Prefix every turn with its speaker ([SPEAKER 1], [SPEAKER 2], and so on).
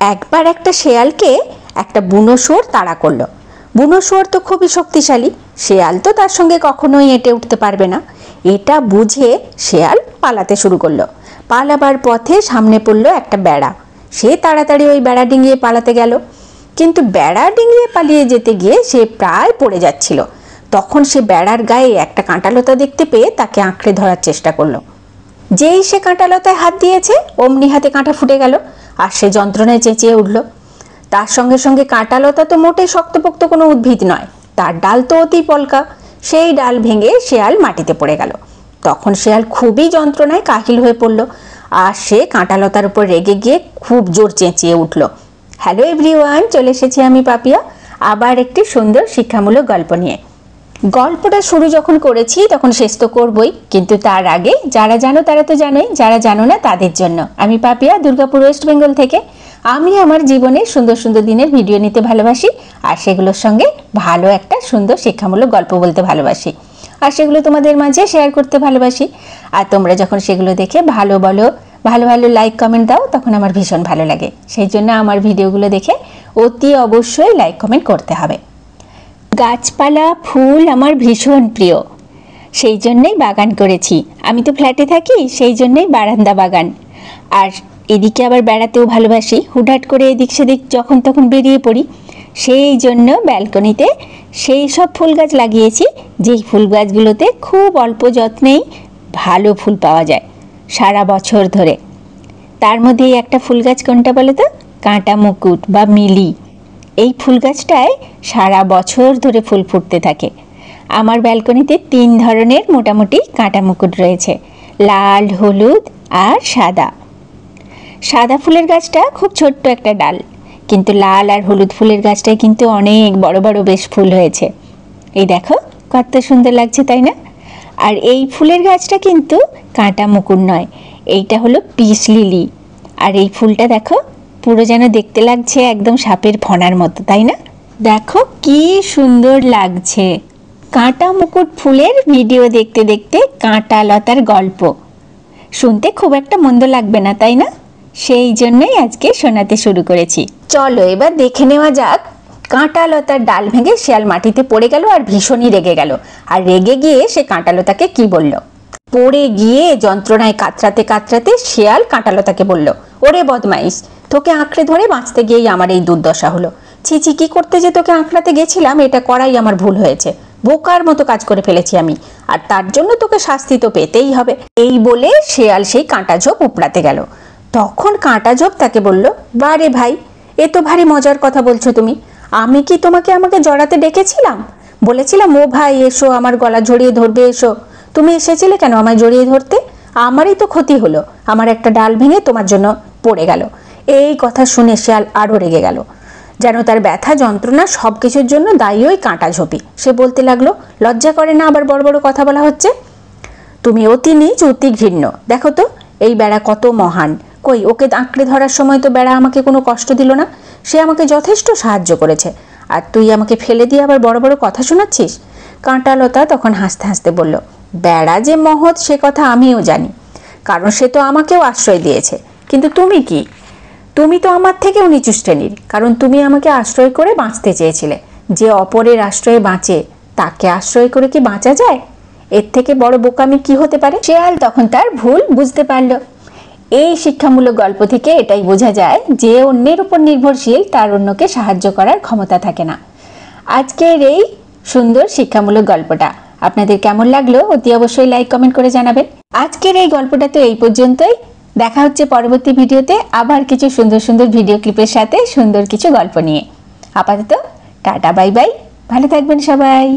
[SPEAKER 1] একবার একটা শেয়ালকে একটা বুনো শুয়োর তাড়া করলো। বুনো শুয়োর তো খুবই শক্তিশালী, শেয়াল তো তার সঙ্গে কখনোই এঁটে উঠতে পারবে না। এটা বুঝে শেয়াল পালাতে শুরু করলো। পালাবার পথে সামনে পড়লো একটা বেড়া। সে তাড়াতাড়ি ওই বেড়া ডিঙিয়ে পালাতে গেল, কিন্তু বেড়া ডিঙিয়ে পালিয়ে যেতে গিয়ে সে প্রায় পড়ে যাচ্ছিল। তখন সে বেড়ার গায়ে একটা কাঁটালতা দেখতে পেয়ে তাকে আঁকড়ে ধরার চেষ্টা করলো। যেই সে কাঁটালতায় হাত দিয়েছে অমনি হাতে কাঁটা ফুটে গেল, আর সে যন্ত্রণায় চেঁচিয়ে উঠল। তার সঙ্গে সঙ্গে কাঁটালতা তো মোটেই শক্তপোক্ত কোনো উদ্ভিদ নয়, তার ডাল তো অতি পলকা। সেই ডাল ভেঙে শেয়াল মাটিতে পড়ে গেল। তখন শেয়াল খুবই যন্ত্রণায় কাহিল হয়ে পড়ল, আর সে কাঁটালতার উপর রেগে গিয়ে খুব জোর চেঁচিয়ে উঠল। হ্যালো এভরিওয়ান, চলে এসেছি আমি পাপিয়া আবার একটি সুন্দর শিক্ষামূলক গল্প নিয়ে। গল্পটা শুরু যখন করেছি তখন শেষ তো করবই, কিন্তু তার আগে যারা জানো তারা তো জানোই, যারা জানো না তাদের জন্য আমি পাপিয়া, দুর্গাপুর ওয়েস্ট বেঙ্গল থেকে। আমি আমার জীবনে সুন্দর সুন্দর দিনের ভিডিও নিতে ভালোবাসি, আর সেগুলোর সঙ্গে ভালো একটা সুন্দর শিক্ষামূলক গল্প বলতে ভালোবাসি, আর সেগুলো তোমাদের মাঝে শেয়ার করতে ভালোবাসি। আর তোমরা যখন সেগুলো দেখে ভালো বলো, ভালো ভালো লাইক কমেন্ট দাও, তখন আমার ভীষণ ভালো লাগে। সেই জন্য আমার ভিডিওগুলো দেখে অতি অবশ্যই লাইক কমেন্ট করতে হবে। গাছপালা ফুল আমার ভীষণ প্রিয়, সেই জন্যই বাগান করেছি। আমি তো ফ্ল্যাটে থাকি, সেই জন্যই বারান্দা বাগান। আর এদিকে আবার বেড়াতেও ভালোবাসি, হুটহাট করে এদিক সেদিক যখন তখন বেরিয়ে পড়ি। সেই জন্য ব্যালকনিতে সেই সব ফুল গাছ লাগিয়েছি যেই ফুল গাছগুলোতে খুব অল্প যত্নেই ভালো ফুল পাওয়া যায় সারা বছর ধরে। তার মধ্যেই একটা ফুল গাছ কোনটা বলো তো? কাঁটা মুকুট বা মিলি। এই ফুল গাছটায় সারা বছর ধরে ফুল ফুটতে থাকে। আমার ব্যালকনিতে 3 ধরনের মোটামুটি কাঁটা মুকুট রয়েছে, লাল, হলুদ আর সাদা। সাদা ফুলের গাছটা খুব ছোট্ট একটা ডাল, কিন্তু লাল আর হলুদ ফুলের গাছটায় কিন্তু অনেক বড় বড় বেশ ফুল হয়েছে। এই দেখো কত সুন্দর লাগছে, তাই না? আর এই ফুলের গাছটা কিন্তু কাঁটা মুকুট নয়, এইটা হলো পিস লিলি। আর এই ফুলটা দেখো পুরো যেন দেখতে লাগছে একদম সাপের ফনার মতো, তাই না? দেখো কি সুন্দর লাগছে। কাঁটা মুকুট ফুলের ভিডিও দেখতে দেখতে কাঁটা লতার গল্প শুনতে খুব একটা মন্দ লাগবে না, তাই না? সেই জন্যই আজকে শোনাতে শুরু করেছি। চলো এবার দেখে নেওয়া যাক। কাঁটা লতার ডাল ভেঙে শিয়াল মাটিতে পড়ে গেল আর ভীষণই রেগে গেল। আর রেগে গিয়ে সে কাঁটা লতাকে কি বলল? পড়ে গিয়ে যন্ত্রণায় কাতরাতে কাতরাতে শিয়াল কাঁটা লতাকে বলল, ওরে বদমাইশ, তোকে আঁকড়ে ধরে বাঁচতে গিয়েই আমার এই দুর্দশা হলো। ছিছি, কি করতে যে তোকে আঁকড়াতে গেছিলাম, এটা করাই আমার ভুল হয়েছে। বোকার মতো কাজ করে ফেলেছি আমি, আর তার জন্য তোকে শাস্তি তো পেতেই হবে। এই বলে শিয়াল সেই কাঁটা ঝোপ উপড়াতে গেল। তখন কাঁটা ঝোপ তাকে বলল, বারে ভাই, এ তো ভারী মজার কথা বলছো তুমি। আমি কি তোমাকে আমাকে জড়াতে ডেকেছিলাম? বলেছিলাম ও ভাই এসো, আমার গলা জড়িয়ে ধরবে, এসো। তুমি এসেছিলে কেন আমায় জড়িয়ে ধরতে? আমারই তো ক্ষতি হলো, আমার একটা ডাল ভেঙে তোমার জন্য পড়ে গেল। এই কথা শুনে শিয়াল আরও রেগে গেল, যেন তার ব্যথা যন্ত্রণা সব কিছুর জন্য দায়ী ওই কাঁটা ঝোপি। সে বলতে লাগলো, লজ্জা করে না আবার বড় বড় কথা বলা হচ্ছে? তুমি অতি নীচ, অতি ঘৃণ্য। দেখো তো এই বেড়া কত মহান। কই, ওকে আঁকড়ে ধরার সময় তো বেড়া আমাকে কোনো কষ্ট দিল না, সে আমাকে যথেষ্ট সাহায্য করেছে, আর তুই আমাকে ফেলে দিয়ে আবার বড় বড় কথা শোনাচ্ছিস? কাঁটালতা তখন হাসতে হাসতে বলল, বেড়া যে মহৎ সে কথা আমিও জানি, কারণ সে তো আমাকেও আশ্রয় দিয়েছে। কিন্তু তুমি কি? তুমি তো আমার থেকেও নিচু শ্রেণীর, কারণ তুমি আমাকে আশ্রয় করে বাঁচতে চেয়েছিলে। যে অপরের আশ্রয়ে বাঁচে তাকে আশ্রয় করে কি বাঁচা যায়? এর থেকে বড় বোকামি কি হতে পারে? শিয়াল তখন তার ভুল বুঝতে পারল। এই শিক্ষামূলক গল্প থেকে এটাই বোঝা যায় যে অন্যের উপর নির্ভরশীল তার অন্যকে সাহায্য করার ক্ষমতা থাকে না। আজকের এই সুন্দর শিক্ষামূলক গল্পটা আপনাদের কেমন লাগলো অতি অবশ্যই লাইক কমেন্ট করে জানাবেন। আজকের এই গল্পটা তো এই পর্যন্তই। দেখা হচ্ছে পরবর্তী ভিডিওতে আবার কিছু সুন্দর সুন্দর ভিডিও ক্লিপের সাথে সুন্দর কিছু গল্প নিয়ে। আপাতত টাটা, বাই বাই, ভালো থাকবেন সবাই।